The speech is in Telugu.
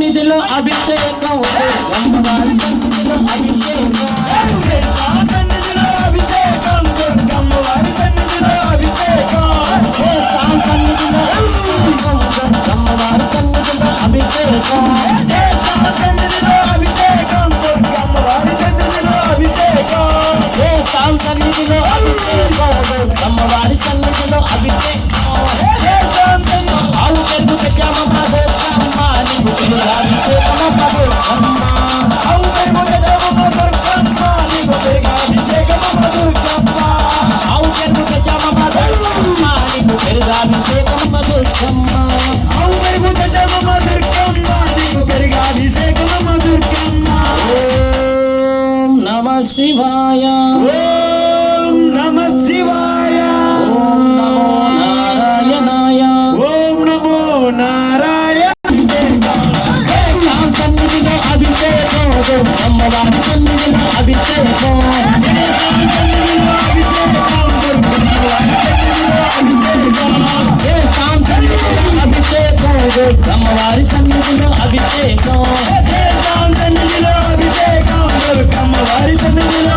సన్నిధిలో అభిషేకం అమ్మవారి సన్నిధిలో అభిషేకం అమ్మవారి సన్నిధిలో అభిషేకం అమ్మవారి సన్నిధిలో అభిషేకం సన్నిధిలో అభిషేకం అమ్మవారి సన్నిధిలో అభిషేకం ఆవు పెరుగు పెట్టామమ్మ దొరకమ్మ నీకు పెరుగాభిషేకమమ్మ దొరకమ్మ ఆవు పెరుగు పెట్టామమ్మ దొరకమ్మ నీకు పెరుగాభిషేకమమ్మ దొరకమ్మ ఆవు పెరుగు పెట్టామమ్మ దొరకమ్మ నీకు పెరుగాభిషేకమమ్మ దొరకమ్మ ఆవు పెరుగు పెట్టామమ్మ దొరకమ్మ నీకు పెరుగాభిషేకమమ్మ దొరకమ్మ ఓం నమః శివాయ అమ్మవారి సన్నిధిలో అభిషేకం అమ్మవారి సన్నిధిలో అభిషేకం అమ్మవారి సన్నిధిలో